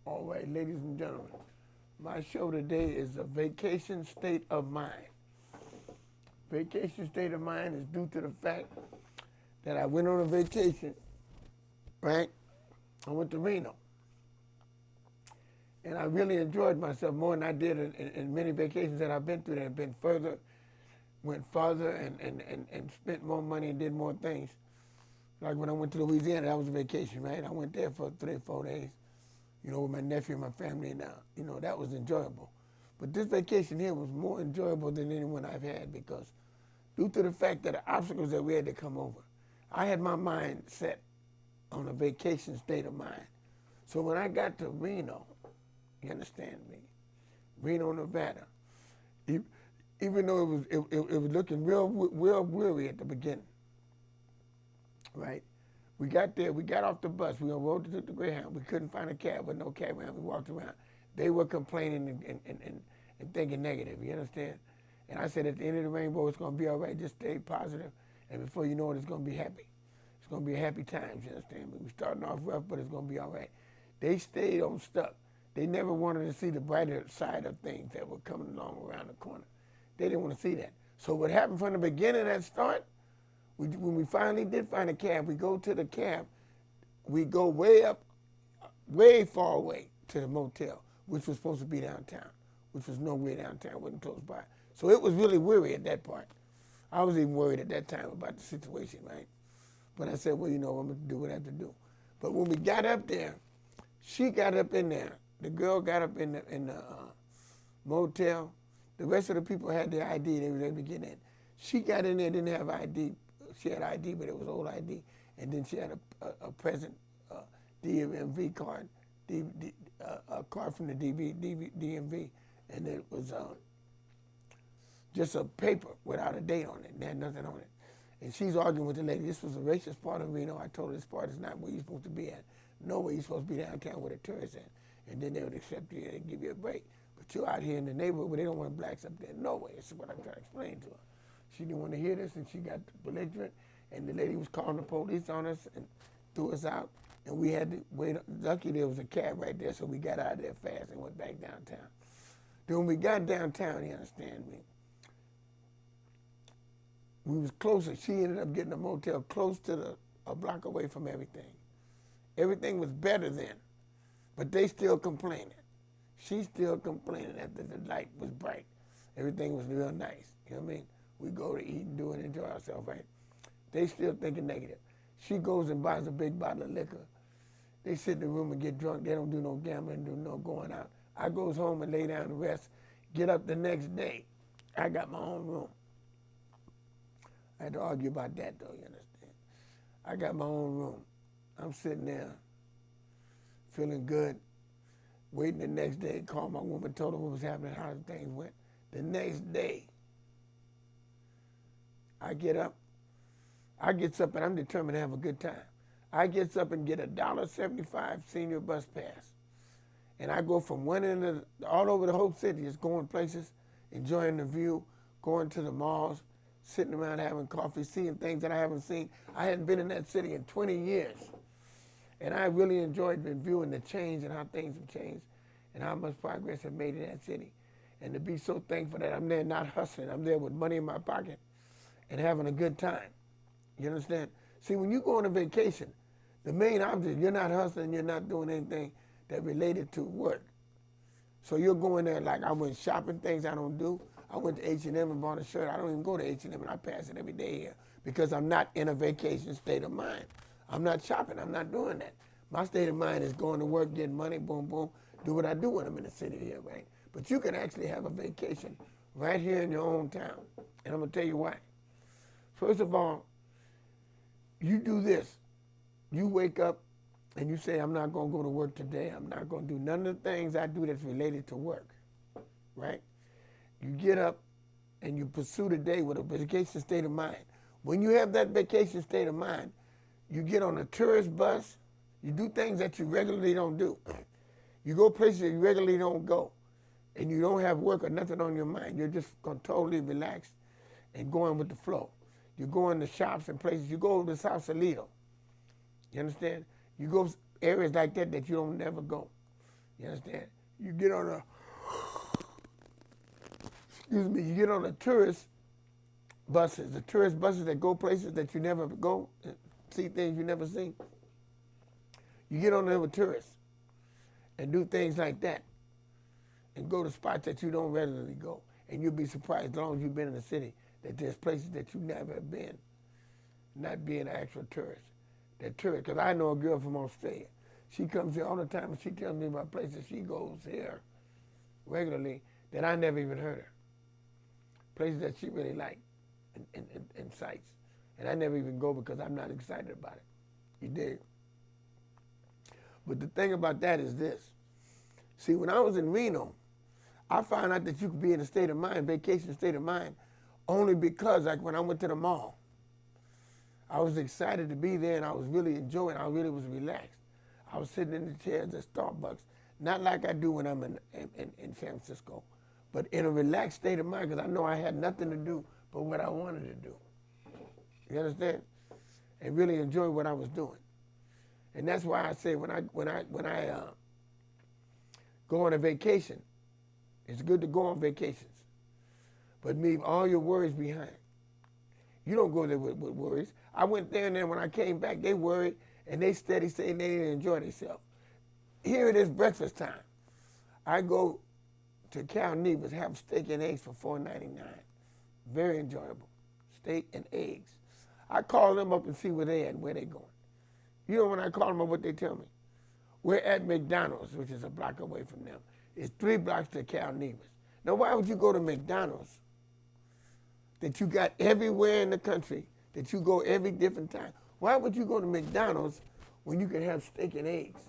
All right, ladies and gentlemen, my show today is a vacation state of mind. Vacation state of mind is due to the fact that I went on a vacation, right? I went to Reno, and I really enjoyed myself more than I did in many vacations that I've been through that have been further, went farther, and spent more money and did more things. Like when I went to Louisiana, that was a vacation, right? I went there for 3 or 4 days, with my nephew and my family now. That was enjoyable. But this vacation here was more enjoyable than anyone I've had because due to the fact that the obstacles that we had to come over, I had my mind set on a vacation state of mind. So when I got to Reno, you understand me, Reno, Nevada, even though it was looking real weary at the beginning, right? We got there, we got off the bus, we rode to the Greyhound. We couldn't find a cab, with no cab around. We walked around. They were complaining and thinking negative, you understand? And I said, at the end of the rainbow, it's going to be all right. Just stay positive, and before you know it, it's going to be happy. It's going to be a happy time, you understand? We're starting off rough, but it's going to be all right. They stayed on stuck. They never wanted to see the brighter side of things that were coming along around the corner. They didn't want to see that. So what happened from the beginning at start, when we finally did find a cab, we go to the cab, we go way up, way far away to the motel, which was supposed to be downtown, which was nowhere downtown, wasn't close by. So it was really weary at that part. I was even worried at that time about the situation, right? But I said, well, I'm going to do what I have to do. But when we got up there, she got up in there. The girl got up in the motel. The rest of the people had their ID. They were able to get in. She got in there, didn't have ID. She had ID, but it was old ID. And then she had a present DMV card, a card from the DMV. And it was just a paper without a date on it. It had nothing on it. And she's arguing with the lady. This was a racist part of Reno. I told her this part is not where you're supposed to be at. Nowhere you're supposed to be downtown where the tourists at. And then they would accept you and give you a break. But you're out here in the neighborhood where they don't want blacks up there. No way. This is what I'm trying to explain to her. She didn't want to hear this, and she got belligerent. And the lady was calling the police on us and threw us out. And we had to wait. Lucky there was a cab right there, so we got out of there fast and went back downtown. Then when we got downtown, you understand me, we was closer. She ended up getting a motel close to a block away from everything. Everything was better then, but they still complaining. She's still complaining after the light was bright. Everything was real nice. You know what I mean? We go to eat and do and enjoy ourselves, right? They still thinking negative. She goes and buys a big bottle of liquor. They sit in the room and get drunk. They don't do no gambling, do no going out. I goes home and lay down and rest. Get up the next day. I got my own room. I had to argue about that, though, you understand? I got my own room. I'm sitting there feeling good, waiting the next day, called my woman, told her what was happening, how things went. The next day, I get up. I gets up, and I'm determined to have a good time. I gets up and get a $1.75 senior bus pass. And I go from one end of all over the whole city, just going places, enjoying the view, going to the malls, sitting around having coffee, seeing things that I haven't seen. I hadn't been in that city in 20 years. And I really enjoyed viewing the change and how things have changed and how much progress have made in that city. And to be so thankful that I'm there not hustling. I'm there with money in my pocket and having a good time. You understand? See, when you go on a vacation, the main object, you're not hustling, you're not doing anything that related to work. So you're going there like I went shopping, things I don't do. I went to H&M and bought a shirt. I don't even go to H&M, and I pass it every day here because I'm not in a vacation state of mind. I'm not shopping. I'm not doing that. My state of mind is going to work, getting money, boom, boom, do what I do when I'm in the city here, right? But you can actually have a vacation right here in your own town, and I'm going to tell you why. First of all, you do this. You wake up and you say, I'm not going to go to work today. I'm not going to do none of the things I do that's related to work, right? You get up and you pursue the day with a vacation state of mind. When you have that vacation state of mind, you get on a tourist bus, you do things that you regularly don't do. You go places you regularly don't go, and you don't have work or nothing on your mind. You're just going to totally relax and going with the flow. You go in the shops and places. You go to Sausalito. You understand? You go areas like that that you don't never go. You understand? You get on a, excuse me, you get on the tourist buses that go places that you never go, and see things you never seen. You get on there with tourists and do things like that and go to spots that you don't regularly go. And you'll be surprised, as long as you've been in the city, that there's places that you never have been, not being an actual tourist. That tourist, because I know a girl from Australia. She comes here all the time and she tells me about places she goes here regularly that I never even heard of. Places that she really liked and sites. And I never even go because I'm not excited about it. You dig? But the thing about that is this. See, when I was in Reno, I found out that you could be in a state of mind, vacation state of mind, only because, like when I went to the mall, I was excited to be there and I was really enjoying it. I really was relaxed. I was sitting in the chairs at Starbucks, not like I do when I'm in San Francisco, but in a relaxed state of mind because I know I had nothing to do but what I wanted to do. You understand? And really enjoy what I was doing. And that's why I say when I go on a vacation, it's good to go on vacations, but leave all your worries behind. You don't go there with worries. I went there and then when I came back, they worried and they steady saying they didn't enjoy themselves. Here it is breakfast time. I go to Cal Neva's, have steak and eggs for $4.99. Very enjoyable. Steak and eggs. I call them up and see where they at and where they going. You know when I call them up what they tell me? We're at McDonald's, which is a block away from them. It's 3 blocks to Cal Neva's. Now why would you go to McDonald's that you got everywhere in the country, that you go every different time? Why would you go to McDonald's when you can have steak and eggs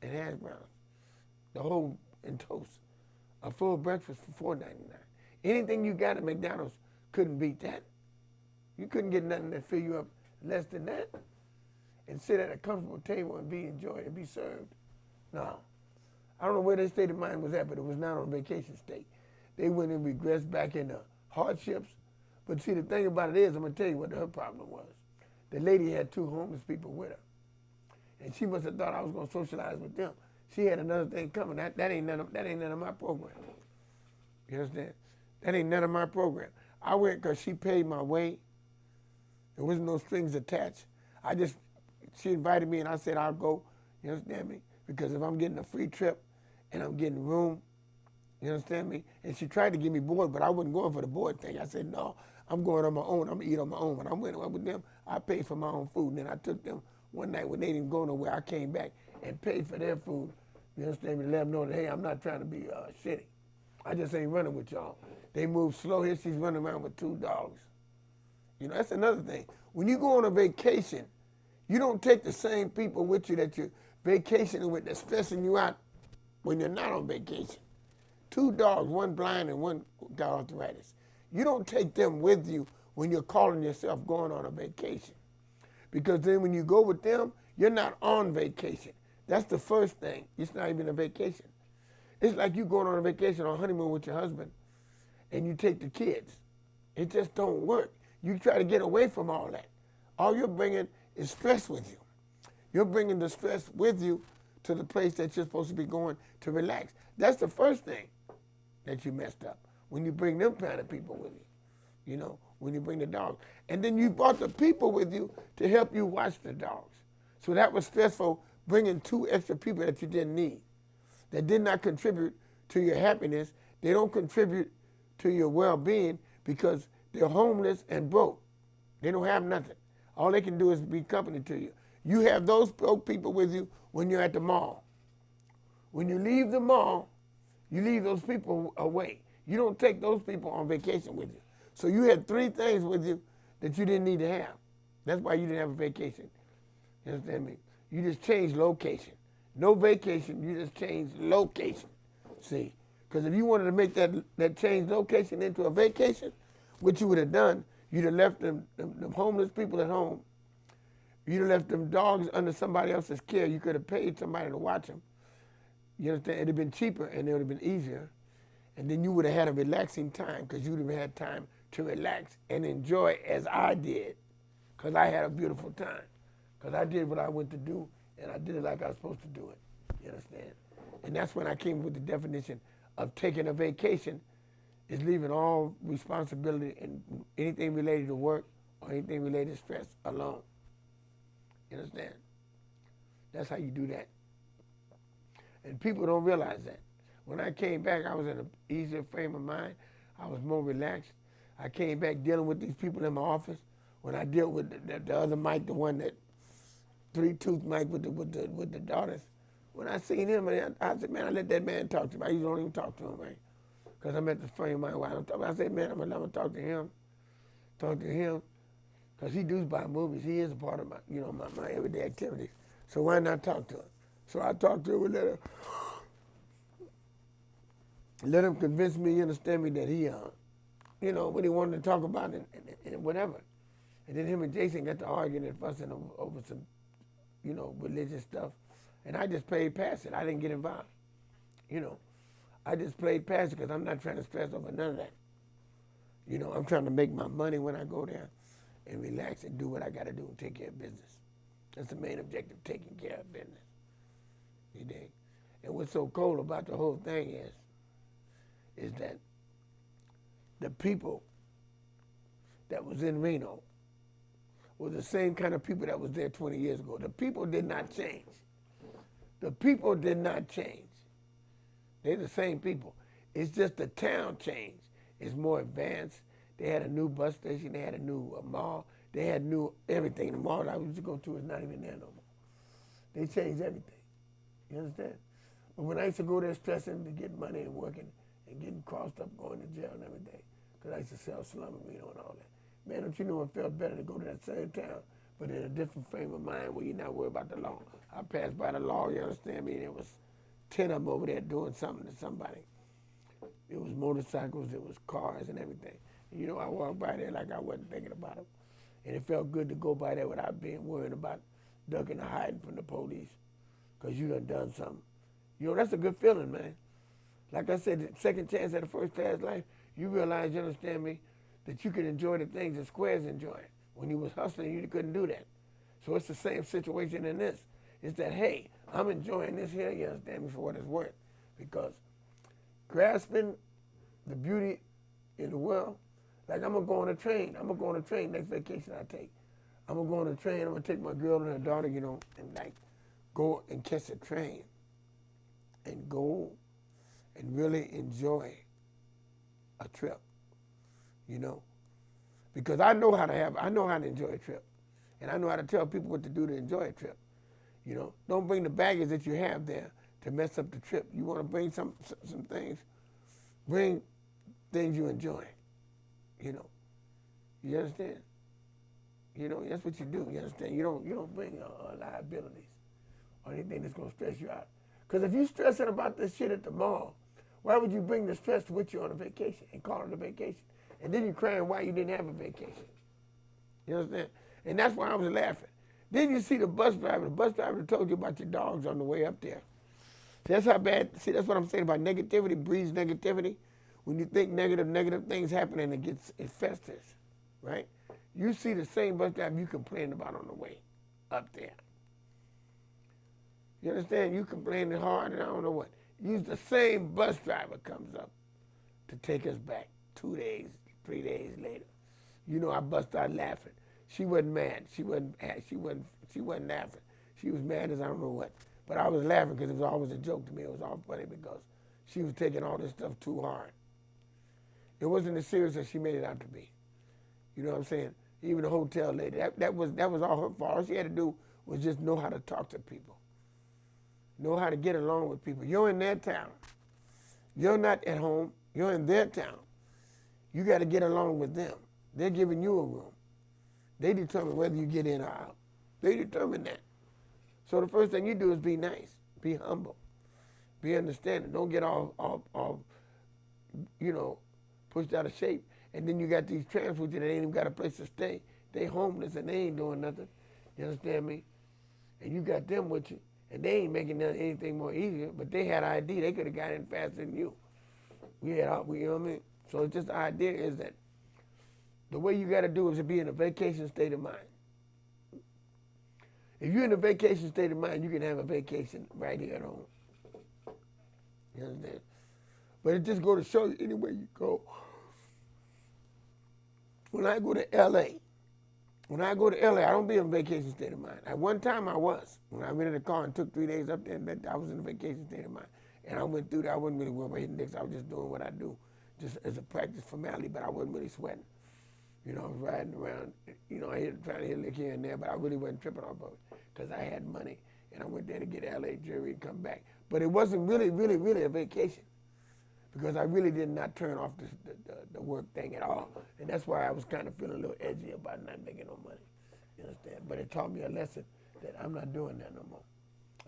and hash browns, the whole and toast, a full breakfast for $4.99? Anything you got at McDonald's couldn't beat that. You couldn't get nothing that fill you up less than that and sit at a comfortable table and be enjoyed and be served. No. I don't know where their state of mind was at, but it was not on a vacation state. They went and regressed back into hardships. But see, the thing about it is, I'm going to tell you what her problem was. The lady had 2 homeless people with her. And she must have thought I was going to socialize with them. She had another thing coming. That ain't none of my program. You understand? That ain't none of my program. I went because she paid my way. There wasn't no strings attached. She invited me and I said, I'll go. You understand me? Because if I'm getting a free trip and I'm getting room, you understand me? And she tried to give me board, but I wasn't going for the board thing. I said, no, I'm going on my own. I'm going to eat on my own. When I went with them, I paid for my own food. And then I took them one night when they didn't go nowhere. I came back and paid for their food. You understand me? To let them know that, hey, I'm not trying to be shitty. I just ain't running with y'all. They move slow. Here she's running around with 2 dogs. You know, that's another thing. When you go on a vacation, you don't take the same people with you that you're vacationing with that's stressing you out when you're not on vacation. 2 dogs, one blind and one got arthritis. You don't take them with you when you're calling yourself going on a vacation. Because then when you go with them, you're not on vacation. That's the first thing. It's not even a vacation. It's like you going on a vacation or honeymoon with your husband and you take the kids. It just don't work. You try to get away from all that. All you're bringing is stress with you. You're bringing the stress with you to the place that you're supposed to be going to relax. That's the first thing that you messed up, when you bring them kind of people with you, you know, when you bring the dogs. And then you brought the people with you to help you watch the dogs. So that was stressful, bringing 2 extra people that you didn't need, that did not contribute to your happiness. They don't contribute to your well-being because they're homeless and broke. They don't have nothing. All they can do is be company to you. You have those broke people with you when you're at the mall. When you leave the mall, you leave those people away. You don't take those people on vacation with you. So you had 3 things with you that you didn't need to have. That's why you didn't have a vacation. You understand me? You just changed location. No vacation, you just changed location. See? Because if you wanted to make that change location into a vacation, what you would have done, you'd have left them homeless people at home. You'd have left them dogs under somebody else's care. You could have paid somebody to watch them. You understand? It would have been cheaper and it would have been easier. And then you would have had a relaxing time because you would have had time to relax and enjoy as I did, because I had a beautiful time. Because I did what I went to do and I did it like I was supposed to do it. You understand? And that's when I came up with the definition of taking a vacation is leaving all responsibility and anything related to work or anything related to stress alone. You understand? That's how you do that. And people don't realize that. When I came back, I was in an easier frame of mind. I was more relaxed. I came back dealing with these people in my office. When I dealt with the other Mike, the one that three-tooth Mike with the daughters, when I seen him, I said, man, I let that man talk to me. I usually don't even talk to him, right? Because I'm at the frame of mind where I don't talk. I said, man, I'm gonna talk to him, because he does buy movies. He is a part of my, my everyday activities. So why not talk to him? So I talked to him and let him convince me, you understand me, that he, what he wanted to talk about and whatever. And then him and Jason got to arguing and fussing over some, religious stuff. And I just played past it. I didn't get involved. I just played past it because I'm not trying to stress over none of that. I'm trying to make my money when I go there and relax and do what I got to do and take care of business. That's the main objective, taking care of business. You dig? And what's so cool about the whole thing is that the people that was in Reno were the same kind of people that was there 20 years ago. The people did not change. The people did not change. They're the same people. It's just the town changed. It's more advanced. They had a new bus station. They had a new mall. They had new everything. The mall I used to go to is not even there no more. They changed everything. You understand? But when I used to go there stressing to get money and working and getting crossed up, going to jail and everything, because I used to sell slum and and all that. Man, don't you know it felt better to go to that same town, but in a different frame of mind where you're not worried about the law. I passed by the law, you understand me, and there was 10 of them over there doing something to somebody. It was motorcycles, it was cars and everything. And, I walked by there like I wasn't thinking about them. And it felt good to go by there without being worried about ducking or hiding from the police because you done something. That's a good feeling, man. Like I said, the second chance at a first-class life, you realize, you understand me, that you can enjoy the things that Squares enjoyed. When you was hustling, you couldn't do that. So it's the same situation in this. It's that, hey, I'm enjoying this here, you understand me, for what it's worth. Because grasping the beauty in the world, like I'm going to go on a train. I'm going to go on a train next vacation I take. I'm going to go on a train. I'm going to take my girl and her daughter, and like go and catch a train and go and really enjoy a trip, Because I know how to enjoy a trip. And I know how to tell people what to do to enjoy a trip. Don't bring the baggage that you have there to mess up the trip. You want to bring some things. Bring things you enjoy. You understand? That's what you do. You understand? You don't bring liabilities or anything that's gonna stress you out. Because if you're stressing about this shit at the mall, why would you bring the stress with you on a vacation and call it a vacation? And then you're crying why you didn't have a vacation. You understand? And that's why I was laughing. Then you see the bus driver. The bus driver told you about your dogs on the way up there. See, that's how bad. See, that's what I'm saying about negativity breeds negativity. When you think negative things happen and it festers, right? You see the same bus driver you complained about on the way up there. You understand? You complaining hard and I don't know what. The same bus driver comes up to take us back 2 days, 3 days later. I bust out laughing. She wasn't mad. She wasn't laughing. She was mad as I don't know what. But I was laughing because it was always a joke to me. It was all funny because she was taking all this stuff too hard. It wasn't as serious as she made it out to be. You know what I'm saying? Even the hotel lady, that was all her fault. All she had to do was just know how to talk to people. Know how to get along with people. You're in their town. You're not at home. You're in their town. You got to get along with them. They're giving you a room. They determine whether you get in or out. They determine that. So the first thing you do is be nice. Be humble. Be understanding. Don't get all pushed out of shape. And then you got these tramps with you that ain't even got a place to stay. They homeless and they ain't doing nothing. You understand me? And you got them with you. And they ain't making anything more easier, but they had ID. They could have got in faster than you. You know what I mean? So it's just the idea is that the way you got to do is to be in a vacation state of mind. If you're in a vacation state of mind, you can have a vacation right here at home. You understand? But it just go to show you anywhere you go. When I go to L.A., I don't be in a vacation state of mind. At one time I was. When I rented a car and took 3 days up there, I was in a vacation state of mind. And I went through that. I wasn't really worried about hitting dicks. I was just doing what I do, just as a practice formality, but I wasn't really sweating. You know, I was riding around, you know, trying to hit a lick here and there, but I really wasn't tripping off of it because I had money. And I went there to get LA jewelry and come back. But it wasn't really a vacation because I really did not turn off the work thing at all. And that's why I was kind of feeling a little edgy about not making no money. You understand? But it taught me a lesson that I'm not doing that no more.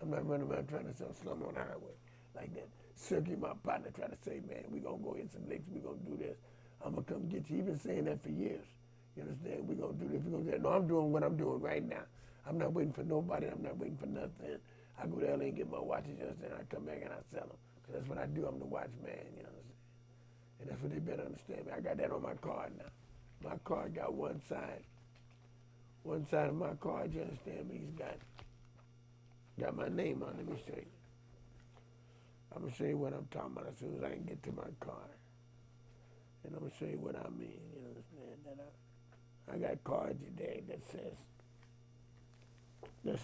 I'm not running around trying to sell slum on the highway like that. Silky, my partner, trying to say, man, we're going to go hit some licks, we're going to do this. I'm going to come get you. He's been saying that for years. You understand? We're going to do this, we're going to do that. No, I'm doing what I'm doing right now. I'm not waiting for nobody. I'm not waiting for nothing. I go to LA and get my watches, you understand? I come back and I sell them. Because that's what I do. I'm the watchman, you understand? And that's what they better understand. I got that on my card now. My card got one side. One side of my card, you understand me? He's got my name on it. Let me show you. I'm going to show you what I'm talking about as soon as I can get to my card. And I'm going to show you what I mean. You understand? That I got cards today that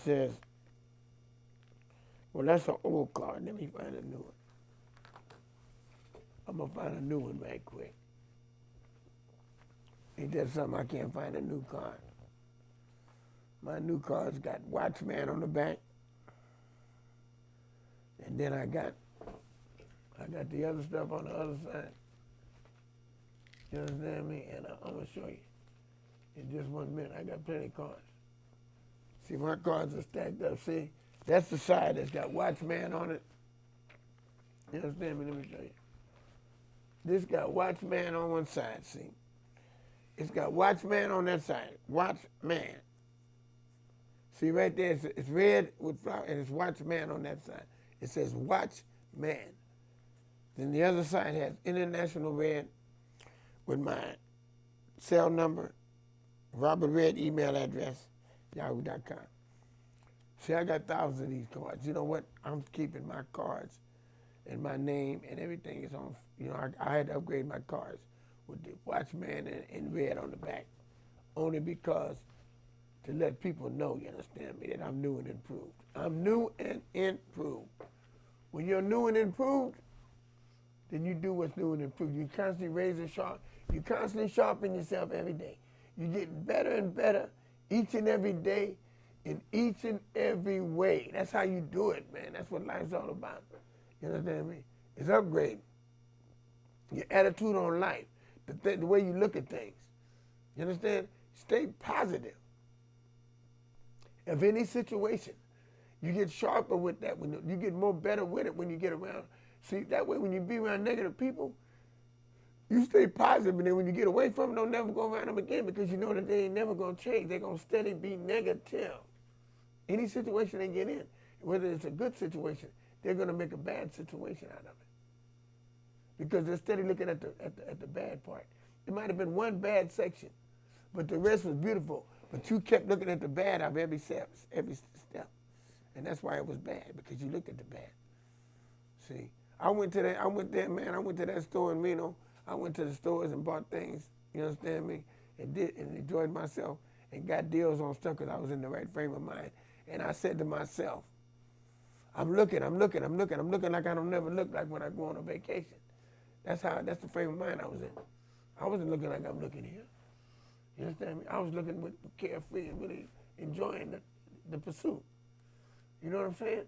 says, well, that's an old card. Let me find a new one. I'm going to find a new one right quick. Ain't that something? I can't find a new card. My new card's got Watchman on the back. And then I got the other stuff on the other side. You understand me? And I'm going to show you in just 1 minute. I got plenty of cards. See, my cards are stacked up. See, that's the side that's got Watchman on it. You understand me? Let me show you. This got Watchman on one side, see? It's got Watchman on that side. Watchman. See right there, it's red with flower, and it's Watchman on that side. It says Watchman. Then the other side has International Red with my cell number, Robert Red email address, yahoo.com. See, I got thousands of these cards. You know what? I'm keeping my cards and my name and everything is on. You know, I had to upgrade my cards with the Watchman and red on the back, only because to let people know, you understand me, that I'm new and improved. I'm new and improved. When you're new and improved, then you do what's new and improved. You constantly raise and sharp. You constantly sharpen yourself every day. You're getting better and better each and every day in each and every way. That's how you do it, man. That's what life's all about. You understand me? It's upgrading. Your attitude on life, the way you look at things. You understand? Stay positive. Of any situation, you get sharper with that. When you get more better with it when you get around. See, that way when you be around negative people, you stay positive, and then when you get away from them, don't never go around them again because you know that they ain't never going to change. They're going to steady be negative. Any situation they get in, whether it's a good situation, they're going to make a bad situation out of it because they're steady looking at the bad part. It might have been one bad section, but the rest was beautiful. But you kept looking at the bad of every step. And that's why it was bad, because you looked at the bad. See, I went to that store in Reno. I went to the stores and bought things, you understand me, and enjoyed myself and got deals on stuff because I was in the right frame of mind. And I said to myself, I'm looking like I don't never look like when I go on a vacation. That's the frame of mind I was in. I wasn't looking like I'm looking here. You understand me? I was looking with carefree and really enjoying the pursuit. You know what I'm saying?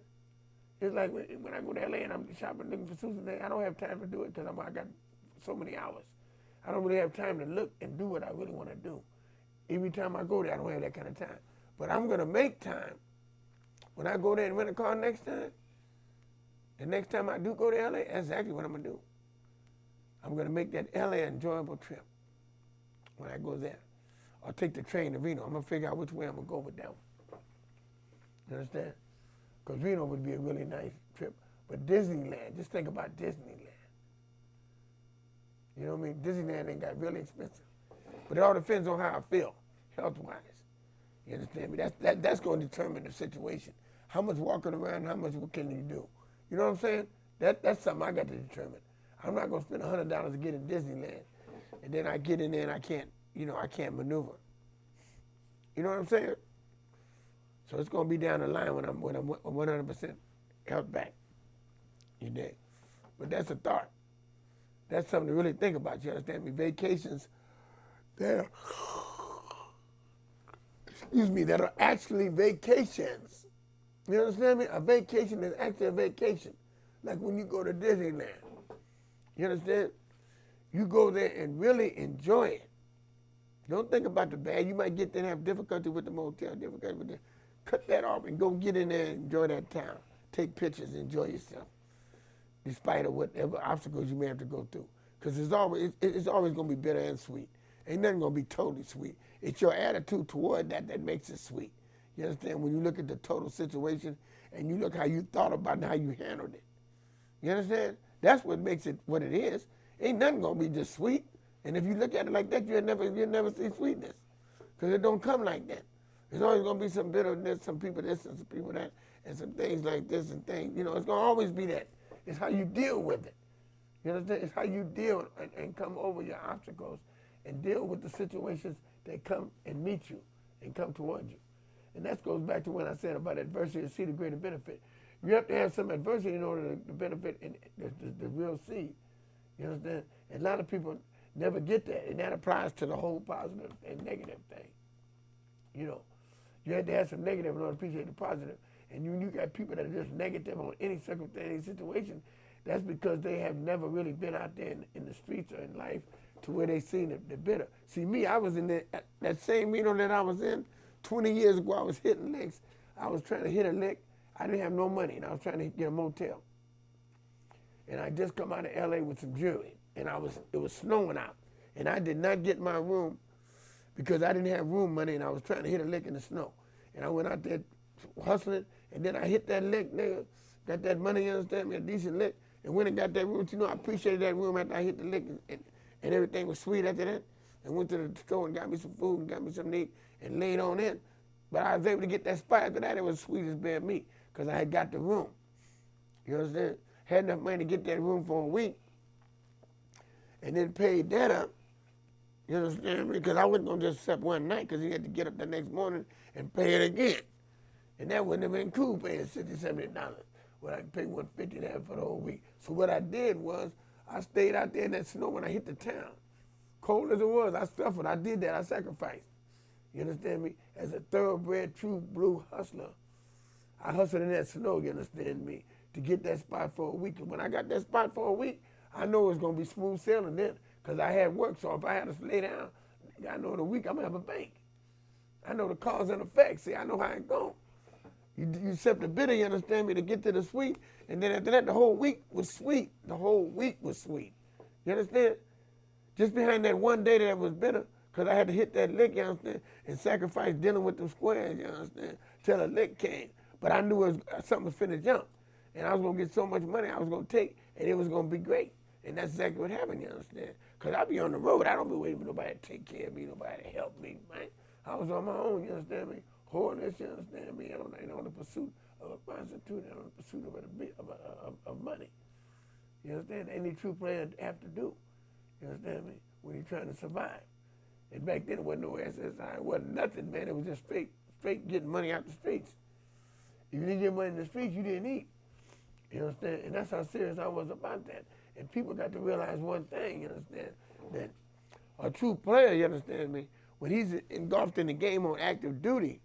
It's like when I go to LA and I'm shopping looking for suits and things, I don't have time to do it because I got so many hours. I don't really have time to look and do what I really want to do. Every time I go there, I don't have that kind of time. But I'm going to make time. When I go there and rent a car next time, the next time I do go to LA, that's exactly what I'm going to do. I'm going to make that LA enjoyable trip when I go there. I'll take the train to Reno. I'm going to figure out which way I'm going to go with that one. You understand? Because Reno would be a really nice trip. But Disneyland, just think about Disneyland. You know what I mean? Disneyland ain't got really expensive. But it all depends on how I feel, health-wise. You understand me? That's going to determine the situation. How much walking around, how much what can you do? You know what I'm saying? That's something I got to determine. I'm not going to spend $100 to get in Disneyland, and then I get in there and I can't maneuver. You know what I'm saying? So it's going to be down the line when I'm 100% health back. You dig? But that's a thought. That's something to really think about. You understand me? Vacations that are actually vacations. You understand me? A vacation is actually a vacation. Like when you go to Disneyland. You understand? You go there and really enjoy it. Don't think about the bad. You might get there and have difficulty with the motel, difficulty with the... Cut that off and go get in there and enjoy that town. Take pictures, enjoy yourself, despite of whatever obstacles you may have to go through. Because it's always going to be bitter and sweet. Ain't nothing going to be totally sweet. It's your attitude toward that makes it sweet. You understand? When you look at the total situation and you look how you thought about it and how you handled it. You understand? That's what makes it what it is. Ain't nothing going to be just sweet. And if you look at it like that, you'll never see sweetness. Because it don't come like that. There's always going to be some bitterness, some people this and some people that, and some things like this and things. You know, it's going to always be that. It's how you deal with it. You understand? It's how you deal and come over your obstacles and deal with the situations that come and meet you and come towards you. And that goes back to what I said about adversity to see the greater benefit. You have to have some adversity in order to benefit in the real seed. You understand? And a lot of people never get that, and that applies to the whole positive and negative thing. You know, you have to have some negative in order to appreciate the positive. And you got people that are just negative on any circumstance, any situation, that's because they have never really been out there in the streets or in life to where they seen the bitter. See, me, I was in that same Reno that I was in 20 years ago. I was hitting licks. I was trying to hit a lick. I didn't have no money, and I was trying to get a motel. And I just come out of L.A. with some jewelry, and it was snowing out. And I did not get my room because I didn't have room money, and I was trying to hit a lick in the snow. And I went out there hustling, and then I hit that lick, nigga, got that money, you understand me, a decent lick, and went and got that room. You know, I appreciated that room after I hit the lick, and everything was sweet after that. And went to the store and got me some food and got me something to eat and laid on in. But I was able to get that spot after that. It was sweet as bare meat because I had got the room. You understand? Had enough money to get that room for a week and then paid that up. You understand me? Because I wasn't going to just accept one night because he had to get up the next morning and pay it again. And that wouldn't have been cool paying $60, $70 when I could pay $150 there for the whole week. So what I did was I stayed out there in that snow when I hit the town. Cold as it was, I suffered. I did that. I sacrificed. You understand me? As a thoroughbred, true blue hustler, I hustled in that snow, you understand me, to get that spot for a week. And when I got that spot for a week, I know it's going to be smooth sailing then because I had work. So if I had to lay down, I know in a week I'm going to have a bank. I know the cause and effect. See, I know how it goes. You accept the bitter, you understand me, to get to the sweet. And then after that, the whole week was sweet. The whole week was sweet. You understand? Just behind that one day that was bitter, because I had to hit that lick, you understand, and sacrifice dealing with them squares, you understand, till a lick came. But I knew something was finna jump. And I was going to get so much money I was going to take, and it was going to be great. And that's exactly what happened, you understand? Because I be on the road. I don't be waiting for nobody to take care of me, nobody to help me, man. I was on my own, you understand me? Holiness, you understand me? On the pursuit of a prostitute, and on the pursuit of money. You understand? Any true player have to do. You understand me? When you're trying to survive. And back then, it wasn't no SSI. It wasn't nothing, man. It was just straight getting money out the streets. If you didn't get money in the streets, you didn't eat. You understand? And that's how serious I was about that. And people got to realize one thing, you understand? That a true player, you understand me, when he's engulfed in the game on active duty,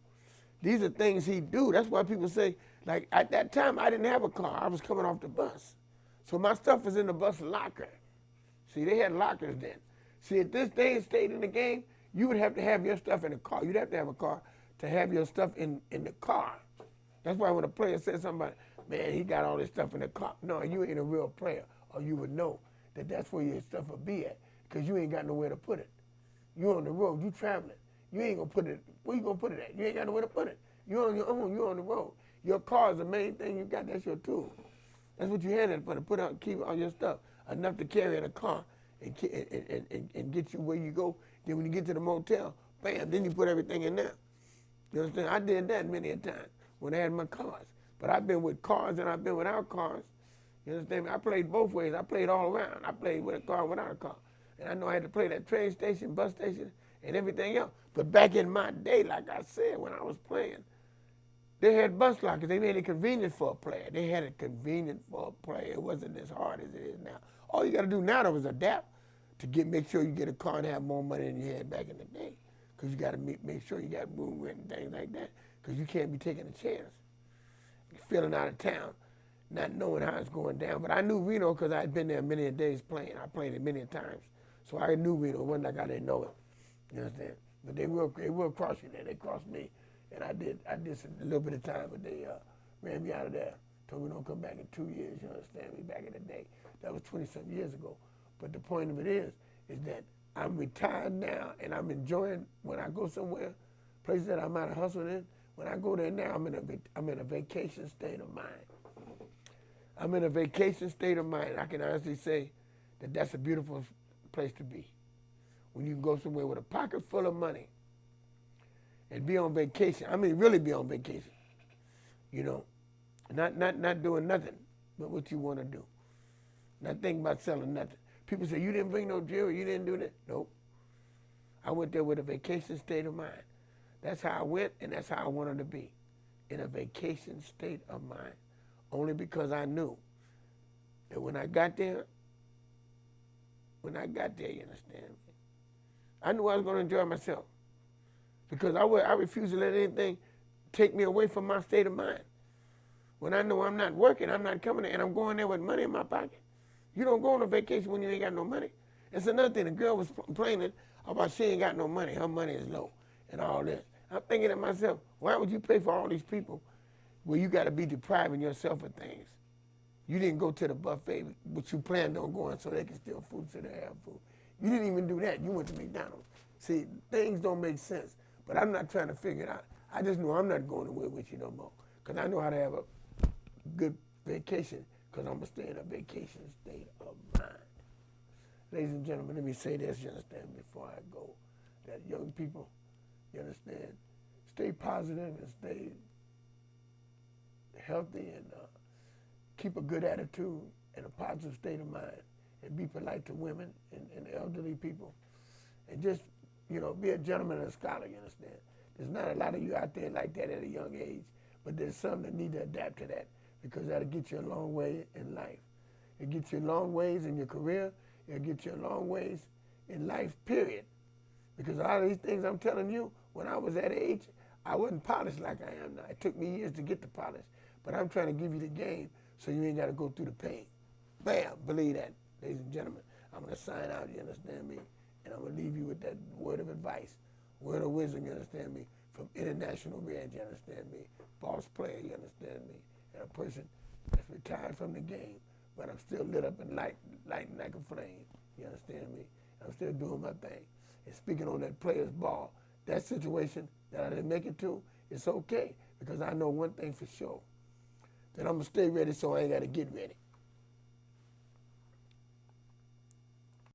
these are things he do. That's why people say, like, at that time, I didn't have a car. I was coming off the bus. So my stuff was in the bus locker. See, they had lockers then. See, at this day and state in the game, you would have to have your stuff in the car. You'd have to have a car to have your stuff in the car. That's why when a player says something about, man, he got all this stuff in the car. No, you ain't a real player, or you would know that that's where your stuff will be at, because you ain't got nowhere to put it. You on the road, you traveling. You ain't gonna put it, where you gonna put it at? You ain't got nowhere to put it. You on your own, you on the road. Your car is the main thing you got, that's your tool. That's what you had it for, to put out, keep all your stuff, enough to carry in a car and get you where you go. Then when you get to the motel, bam, then you put everything in there. You understand? I did that many a time when I had my cars. But I've been with cars and I've been without cars. You understand me? I played both ways. I played all around. I played with a car and without a car. And I know I had to play that train station, bus station, and everything else. But back in my day, like I said, when I was playing, they had bus lockers. They made it convenient for a player. They had it convenient for a player. It wasn't as hard as it is now. All you got to do now, though, is adapt to make sure you get a car and have more money than you had back in the day. Because you got to make sure you got room rent and things like that. Because you can't be taking a chance. You're feeling out of town, not knowing how it's going down. But I knew Reno because I had been there many days playing. I played it many times. So I knew Reno. It wasn't like I didn't know it. You understand? But they will cross you there. They crossed me. And I did a little bit of time, but they ran me out of there. Told me don't come back in 2 years, you understand me, back in the day. That was 20-some years ago. But the point of it is that I'm retired now, and I'm enjoying when I go somewhere, places that I might have hustled in. When I go there now, I'm in a vacation state of mind. I'm in a vacation state of mind. I can honestly say that that's a beautiful place to be. When you can go somewhere with a pocket full of money and be on vacation. I mean, really be on vacation. You know, not doing nothing but what you want to do. Not thinking about selling nothing. People say, you didn't bring no jewelry, you didn't do that. Nope. I went there with a vacation state of mind. That's how I went, and that's how I wanted to be, in a vacation state of mind. Only because I knew that when I got there, you understand me, I knew I was going to enjoy myself. Because I refuse to let anything take me away from my state of mind. When I know I'm not working, I'm not coming there, and I'm going there with money in my pocket. You don't go on a vacation when you ain't got no money. It's another thing. The girl was complaining about she ain't got no money. Her money is low and all this. I'm thinking to myself, why would you pay for all these people where you got to be depriving yourself of things? You didn't go to the buffet, but you planned on going so they can steal food so they have food. You didn't even do that. You went to McDonald's. See, things don't make sense. But I'm not trying to figure it out. I just know I'm not going away with you no more. Because I know how to have a good vacation, because I'm going to stay in a vacation state of mind. Ladies and gentlemen, let me say this, you understand, before I go. That young people, you understand, stay positive and stay healthy and keep a good attitude and a positive state of mind. And be polite to women and elderly people. And just, you know, be a gentleman and a scholar, you understand? There's not a lot of you out there like that at a young age, but there's some that need to adapt to that because that'll get you a long way in life. It'll get you a long ways in your career. It'll get you a long ways in life, period. Because a lot of these things I'm telling you, when I was that age, I wasn't polished like I am now. It took me years to get the polish, but I'm trying to give you the game so you ain't got to go through the pain. Bam, believe that, ladies and gentlemen. I'm going to sign out, you understand me? And I'm going to leave you with that word of advice, word of wisdom, you understand me, from International Red, you understand me, boss player, you understand me, and a person that's retired from the game, but I'm still lit up and lighting like a flame, you understand me? I'm still doing my thing. And speaking on that player's ball, that situation that I didn't make it to, it's okay, because I know one thing for sure, that I'm going to stay ready so I ain't got to get ready.